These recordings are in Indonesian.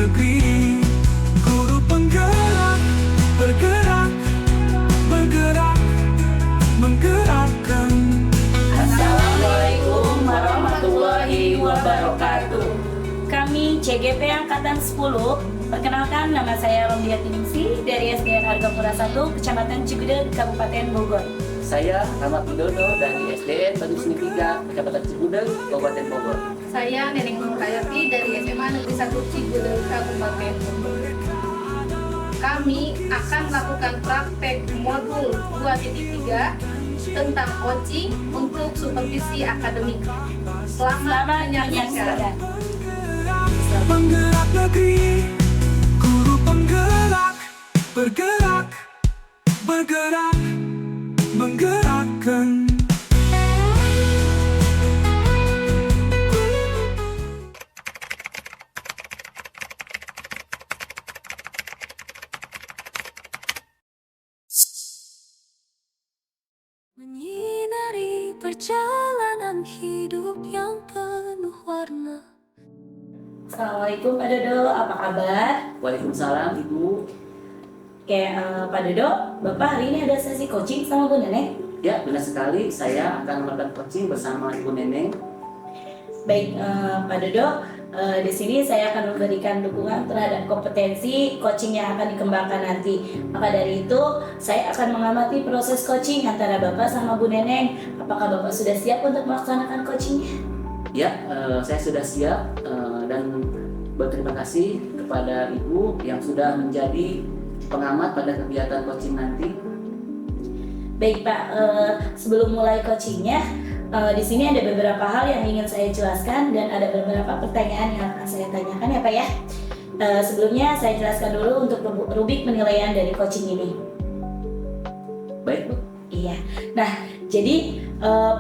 negeri. Guru penggerak, bergerak, bergerak, menggerakkan. Assalamualaikum warahmatullahi wabarakatuh. Kami CGP Angkatan 10. Perkenalkan, nama saya Romdiati Ningsih dari SDN Argapura 1, Kecamatan Cigudeg, Kabupaten Bogor. Saya Ahmad Widodo dari SDN Batu Seni 3, Kecamatan Cigudeg, Kabupaten Bogor. Saya Neneng Nurhayati dari SMA Negeri 1 Cigudeg, Kabupaten Bogor. Kami akan melakukan praktek modul 2.3 tentang coaching untuk supervisi akademik. Selamat menyaksikan. Penggerak negeri, guru penggerak, bergerak, bergerak, menggerakkan. Menyinari perjalanan hidup yang penuh warna. Assalamualaikum Pak Dodo, apa kabar? Waalaikumsalam Ibu. Oke, Pak Dodo, Bapak hari ini ada sesi coaching sama Bu Neneng? Ya, benar sekali. Saya akan melakukan coaching bersama Ibu Neneng. Baik, Pak Dodo, di sini saya akan memberikan dukungan terhadap kompetensi coaching yang akan dikembangkan nanti. Maka dari itu, saya akan mengamati proses coaching antara Bapak sama Bu Neneng. Apakah Bapak sudah siap untuk melaksanakan coachingnya? Ya, saya sudah siap dan berterima kasih kepada Ibu yang sudah menjadi pengamat pada kegiatan coaching nanti. Baik Pak, sebelum mulai coachingnya, di sini ada beberapa hal yang ingin saya jelaskan dan ada beberapa pertanyaan yang akan saya tanyakan ya Pak ya. Sebelumnya saya jelaskan dulu untuk rubrik penilaian dari coaching ini. Baik, Bu. Iya. Nah, jadi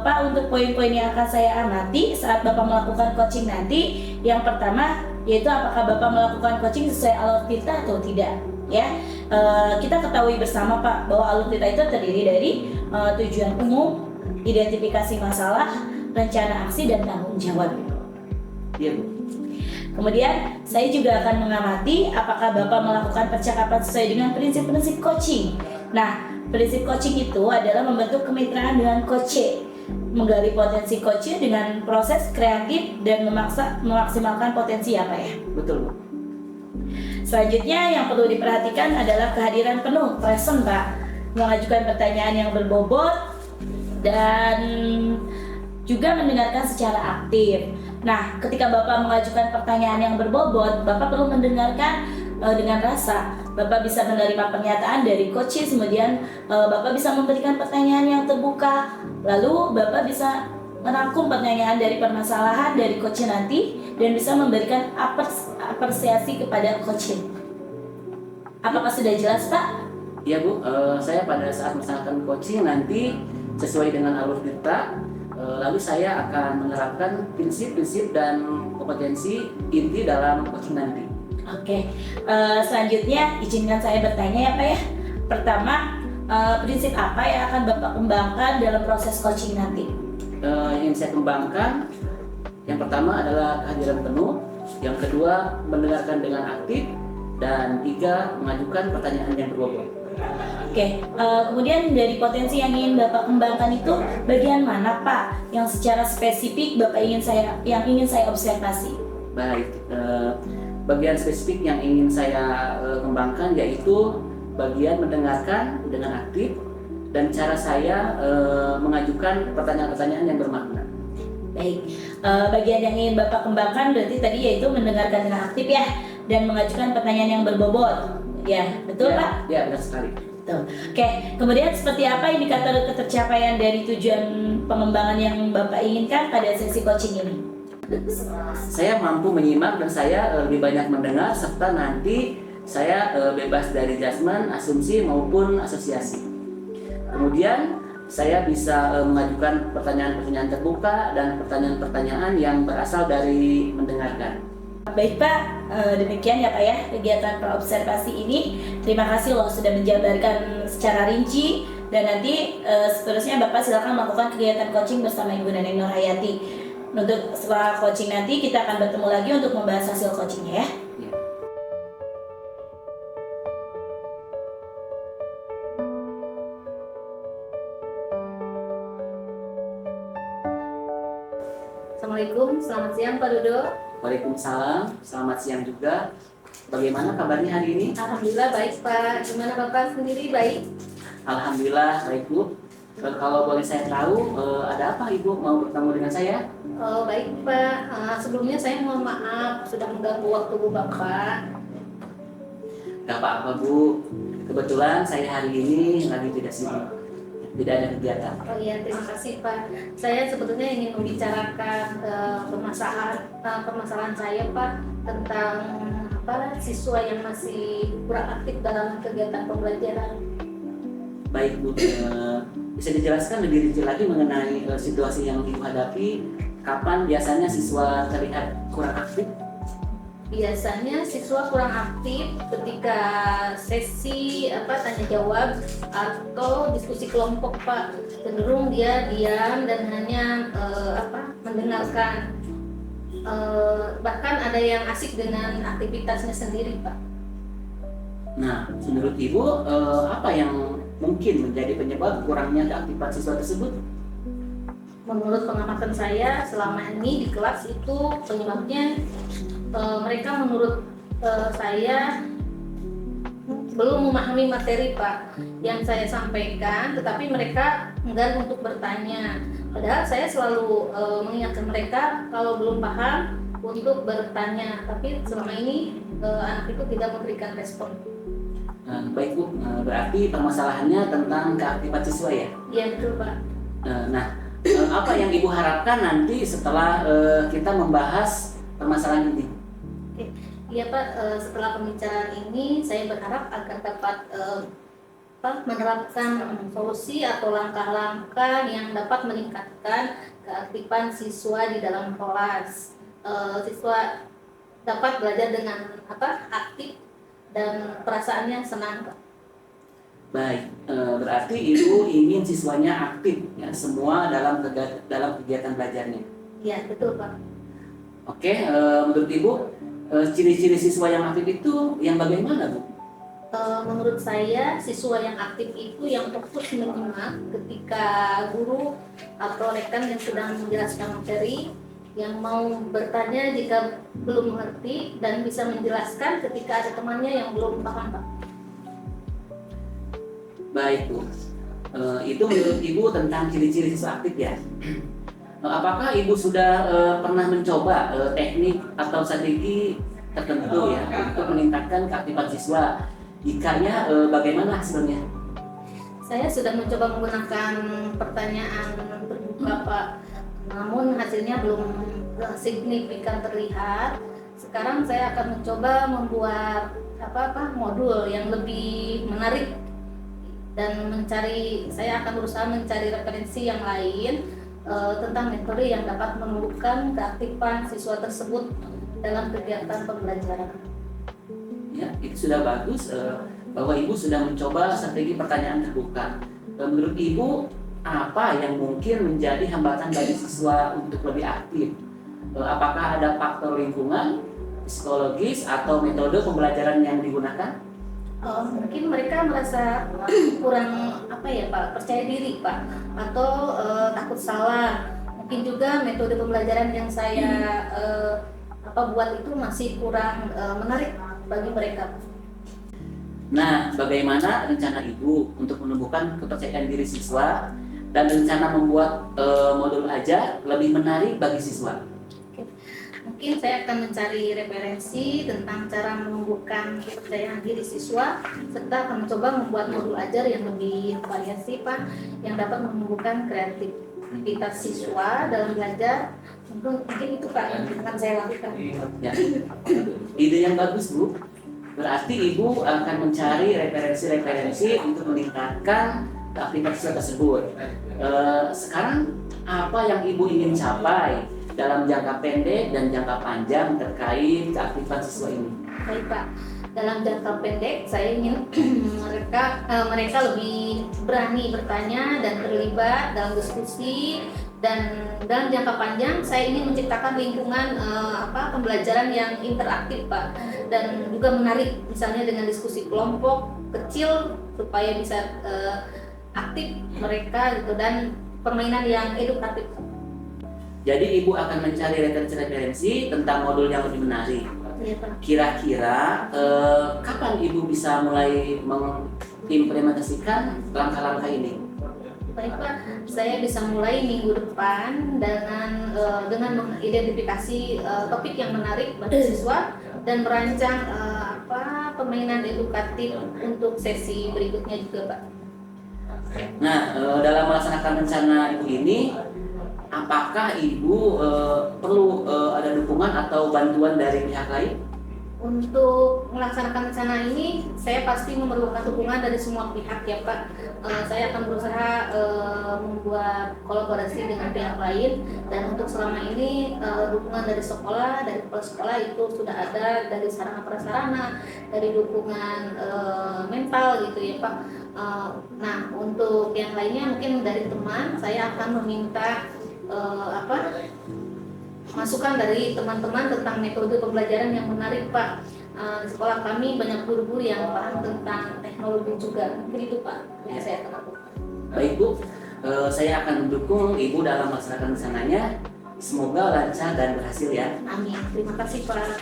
Pak, untuk poin-poin yang akan saya amati saat Bapak melakukan coaching nanti, yang pertama yaitu apakah Bapak melakukan coaching sesuai alutsista atau tidak. Ya, kita ketahui bersama Pak bahwa alutsista itu terdiri dari tujuan umum, identifikasi masalah, rencana aksi, dan tanggung jawab. Iya, Bu. Kemudian saya juga akan mengamati apakah Bapak melakukan percakapan sesuai dengan prinsip-prinsip coaching. Nah, prinsip coaching itu adalah membentuk kemitraan dengan coach, menggali potensi coach dengan proses kreatif dan memaksimalkan potensi apa ya. Betul, Bu. Selanjutnya yang perlu diperhatikan adalah kehadiran penuh, present Pak, mengajukan pertanyaan yang berbobot dan juga mendengarkan secara aktif. Nah, ketika Bapak mengajukan pertanyaan yang berbobot, Bapak perlu mendengarkan dengan rasa. Bapak bisa menerima pernyataan dari coach, kemudian Bapak bisa memberikan pertanyaan yang terbuka. Lalu Bapak bisa merangkum pertanyaan dari permasalahan dari coach nanti dan bisa memberikan apresiasi kepada coach. Apakah sudah jelas Pak? Iya, Bu. Saya pada saat melaksanakan coaching nanti sesuai dengan alur kita, lalu saya akan menerapkan prinsip-prinsip dan kompetensi inti dalam coaching nanti. Oke, selanjutnya izinkan saya bertanya ya Pak ya. Pertama, prinsip apa yang akan Bapak kembangkan dalam proses coaching nanti? Yang ingin saya kembangkan, yang pertama adalah kehadiran penuh, yang kedua mendengarkan dengan aktif, dan tiga mengajukan pertanyaan yang berbobot. Oke, kemudian dari potensi yang ingin Bapak kembangkan itu bagian mana Pak yang secara spesifik Bapak ingin saya observasi? Baik, bagian spesifik yang ingin saya kembangkan yaitu bagian mendengarkan dengan aktif dan cara saya mengajukan pertanyaan-pertanyaan yang bermakna. Baik, bagian yang ingin Bapak kembangkan berarti tadi yaitu mendengarkan dengan aktif ya dan mengajukan pertanyaan yang berbobot. Ya, betul Ya, Pak? ya, benar sekali. Betul. Oke, kemudian seperti apa indikator ketercapaian dari tujuan pengembangan yang Bapak inginkan pada sesi coaching ini? Saya mampu menyimak dan saya lebih banyak mendengar serta nanti saya bebas dari judgement, asumsi maupun asosiasi. Kemudian saya bisa mengajukan pertanyaan-pertanyaan terbuka dan pertanyaan-pertanyaan yang berasal dari mendengarkan. Baik Pak, demikian ya Pak ya kegiatan praobservasi ini. Terima kasih loh sudah menjabarkan secara rinci dan nanti seterusnya Bapak silakan melakukan kegiatan coaching bersama Ibu Neneng Nurhayati. Untuk setelah coaching nanti kita akan bertemu lagi untuk membahas hasil coachingnya ya. Ya. Assalamualaikum, selamat siang Pak Dodo. Waalaikumsalam, selamat siang juga. Bagaimana kabarnya hari ini? Alhamdulillah baik Pak, gimana Bapak sendiri baik? Alhamdulillah baik Bu. Kalau boleh saya tahu, ada apa Ibu mau bertemu dengan saya? Oh, baik Pak. Sebelumnya saya mohon maaf sudah mengganggu waktu Bu Bapak. Gak apa-apa Bu. Kebetulan saya hari ini lagi tidak sibuk, tidak ada kegiatan. Oh iya, terima kasih Pak. Saya sebetulnya ingin membicarakan permasalahan saya Pak tentang siswa yang masih kurang aktif dalam kegiatan pembelajaran. Baik Bu, bisa dijelaskan lebih rinci lagi mengenai situasi yang Ibu hadapi? Kapan biasanya siswa terlihat kurang aktif? Biasanya siswa kurang aktif ketika sesi tanya jawab atau diskusi kelompok Pak. Cenderung dia diam dan hanya mendengarkan. Bahkan ada yang asik dengan aktivitasnya sendiri Pak. Nah, menurut Ibu, apa yang mungkin menjadi penyebab kurangnya keaktifan siswa tersebut? Menurut pengamatan saya selama ini di kelas itu penyebabnya mereka menurut saya belum memahami materi Pak yang saya sampaikan, tetapi mereka enggan untuk bertanya. Padahal saya selalu mengingatkan mereka kalau belum paham untuk bertanya, tapi selama ini anak itu tidak memberikan respon. Baik Bu, berarti permasalahannya tentang keaktifan siswa ya? Iya betul Pak. Apa yang Ibu harapkan nanti setelah kita membahas permasalahan ini? Iya Pak, setelah pembicaraan ini saya berharap agar dapat menerapkan solusi atau langkah-langkah yang dapat meningkatkan keaktifan siswa di dalam kelas. Siswa dapat belajar dengan aktif dan perasaannya senang Pak. Baik, berarti Ibu ingin siswanya aktif ya semua dalam kegiatan belajarnya. Iya betul Pak. Oke, menurut Ibu ciri-ciri siswa yang aktif itu yang bagaimana Bu? Menurut saya siswa yang aktif itu yang fokus menyimak ketika guru atau rekan yang sedang menjelaskan materi, yang mau bertanya jika belum mengerti dan bisa menjelaskan ketika ada temannya yang belum paham Pak. Baik Bu, itu menurut Ibu tentang ciri-ciri siswa aktif ya. Apakah Ibu sudah pernah mencoba teknik atau strategi tertentu ya untuk meningkatkan keaktifan siswa? Jikanya bagaimana hasilnya? Saya sudah mencoba menggunakan pertanyaan terbuka Pak, namun hasilnya belum signifikan terlihat. Sekarang saya akan mencoba membuat modul yang lebih menarik dan saya akan berusaha mencari referensi yang lain tentang metode yang dapat menumbuhkan keaktifan siswa tersebut dalam kegiatan pembelajaran. Ya, itu sudah bagus bahwa Ibu sudah mencoba strategi pertanyaan terbuka. Menurut Ibu, apa yang mungkin menjadi hambatan bagi siswa untuk lebih aktif? Apakah ada faktor lingkungan, psikologis, atau metode pembelajaran yang digunakan? Mungkin mereka merasa kurang percaya diri Pak, atau takut salah. Mungkin juga metode pembelajaran yang saya buat itu masih kurang menarik bagi mereka. Nah, bagaimana rencana Ibu untuk menumbuhkan kepercayaan diri siswa dan rencana membuat modul ajar lebih menarik bagi siswa? Mungkin saya akan mencari referensi tentang cara menumbuhkan kepercayaan diri siswa, serta akan mencoba membuat modul ajar yang lebih variasi Pak, yang dapat menumbuhkan kreativitas siswa dalam belajar. Mungkin itu Pak yang akan saya lakukan. Ya, ide yang bagus Bu. Berarti Ibu akan mencari referensi-referensi untuk meningkatkan keaktifan siswa tersebut. Sekarang apa yang Ibu ingin capai dalam jangka pendek dan jangka panjang terkait keaktifan siswa ini? Baik Pak, dalam jangka pendek saya ingin mereka lebih berani bertanya dan terlibat dalam diskusi, dan dalam jangka panjang saya ingin menciptakan lingkungan pembelajaran yang interaktif Pak, dan juga menarik, misalnya dengan diskusi kelompok kecil supaya bisa aktif mereka gitu, dan permainan yang edukatif. Jadi Ibu akan mencari referensi-referensi tentang modul yang lebih menarik. Iya Pak. Kira-kira kapan Ibu bisa mulai mengimplementasikan langkah-langkah ini? Baik Pak, saya bisa mulai minggu depan dengan mengidentifikasi topik yang menarik bagi siswa dan merancang permainan edukatif untuk sesi berikutnya juga Pak. Nah, dalam melaksanakan rencana Ibu ini, apakah Ibu perlu ada dukungan atau bantuan dari pihak lain? Untuk melaksanakan rencana ini, saya pasti memerlukan dukungan dari semua pihak ya Pak. Saya akan berusaha membuat kolaborasi dengan pihak lain, dan untuk selama ini dukungan dari sekolah, dari kepala sekolah itu sudah ada, dari sarana prasarana, dari dukungan mental gitu ya Pak. Nah, untuk yang lainnya mungkin dari teman, saya akan meminta masukan dari teman-teman tentang metode pembelajaran yang menarik Pak. Di sekolah kami banyak guru-guru yang paham tentang teknologi juga. Mungkin itu Pak yang saya akan lakukan. Baik Bu, saya akan mendukung Ibu dalam melaksanakan rencananya. Semoga lancar dan berhasil ya. Amin. Terima kasih Pak.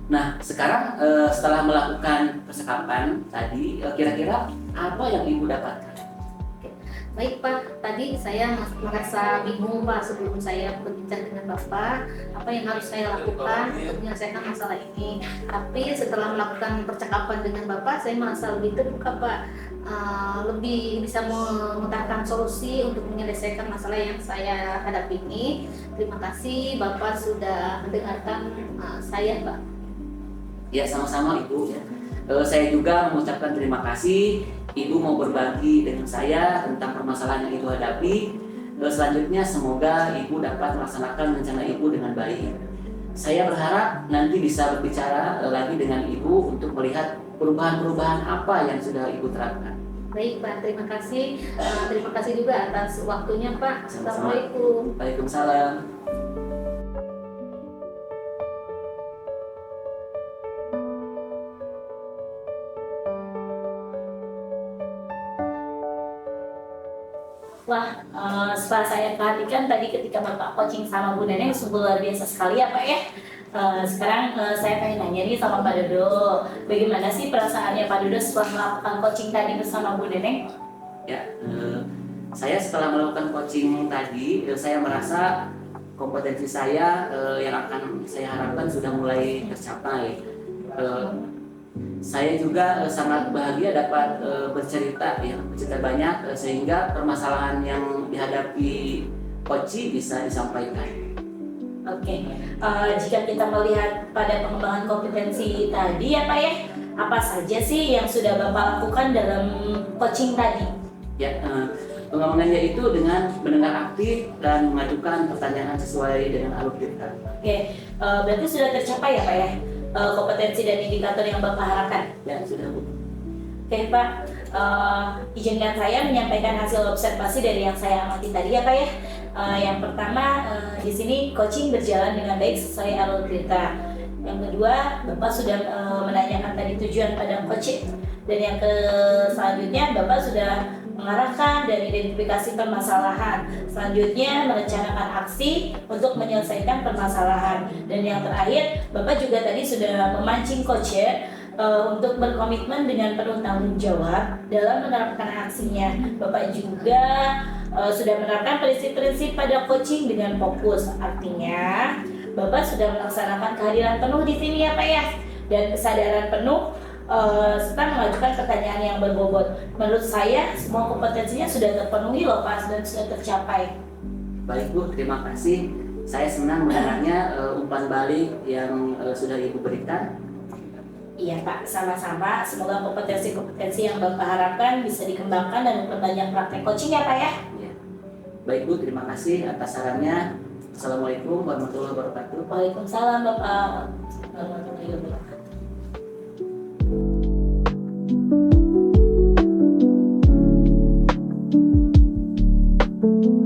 Nah, sekarang setelah melakukan percakapan tadi, kira-kira apa yang Ibu dapatkan? Baik Pak, tadi saya merasa bingung Pak sebelum saya berbincang dengan Bapak apa yang harus saya lakukan untuk menyelesaikan masalah ini. Tapi setelah melakukan percakapan dengan Bapak, saya merasa lebih terbuka Pak, lebih bisa memutarkan solusi untuk menyelesaikan masalah yang saya hadapi ini. Terima kasih Bapak sudah mendengarkan saya Pak. Ya, sama-sama Ibu. Saya juga mengucapkan terima kasih Ibu mau berbagi dengan saya tentang permasalahan yang Ibu hadapi. Selanjutnya semoga Ibu dapat melaksanakan rencana Ibu dengan baik. Saya berharap nanti bisa berbicara lagi dengan Ibu untuk melihat perubahan-perubahan apa yang sudah Ibu terapkan. Baik Pak, terima kasih. Terima kasih juga atas waktunya Pak. Sama-sama. Assalamualaikum. Waalaikumsalam. Wah, setelah saya perhatikan tadi ketika Bapak coaching sama Bu Neneng sungguh luar biasa sekali ya Pak ya. Sekarang saya pengen nanya nih sama Pak Dodo, bagaimana sih perasaannya Pak Dodo setelah melakukan coaching tadi bersama Bu Neneng? Ya, saya setelah melakukan coaching tadi, saya merasa kompetensi saya yang akan saya harapkan sudah mulai tercapai. Saya juga sangat bahagia dapat bercerita banyak sehingga permasalahan yang dihadapi Koci bisa disampaikan. Oke, jika kita melihat pada pengembangan kompetensi tadi ya Pak ya, apa saja sih yang sudah Bapak lakukan dalam coaching tadi? Ya, pengembangannya itu dengan mendengar aktif dan mengajukan pertanyaan sesuai dengan alur kita. Oke, berarti sudah tercapai ya Pak ya? Kompetensi dan indikator yang Bapak harapkan. Ya, sudah Bu. Oke Pak, izinkan saya menyampaikan hasil observasi dari yang saya amati tadi ya Pak ya. Yang pertama, di sini coaching berjalan dengan baik sesuai alur cerita. Yang kedua, Bapak sudah menanyakan tadi tujuan pada coaching. Dan yang selanjutnya, Bapak sudah mengarahkan dan identifikasi permasalahan. Selanjutnya merencanakan aksi untuk menyelesaikan permasalahan. Dan yang terakhir, Bapak juga tadi sudah memancing coach untuk berkomitmen dengan penuh tanggung jawab dalam menerapkan aksinya. Bapak juga sudah menerapkan prinsip-prinsip pada coaching dengan fokus. Artinya, Bapak sudah melaksanakan kehadiran penuh di sini ya Pak ya, dan kesadaran penuh serta mengajukan pertanyaan yang berbobot. Menurut saya semua kompetensinya sudah terpenuhi loh Pak, dan sudah tercapai. Baik Bu, terima kasih. Saya senang mendengarnya umpan balik yang sudah Ibu berikan. Iya Pak, sama-sama. Semoga kompetensi-kompetensi yang Bapak harapkan bisa dikembangkan dan memperbanyak praktek coaching ya Pak ya. Ya. Baik Bu, terima kasih atas sarannya. Assalamualaikum warahmatullahi wabarakatuh. Waalaikumsalam Bapak warahmatullahi wabarakatuh. Thank you.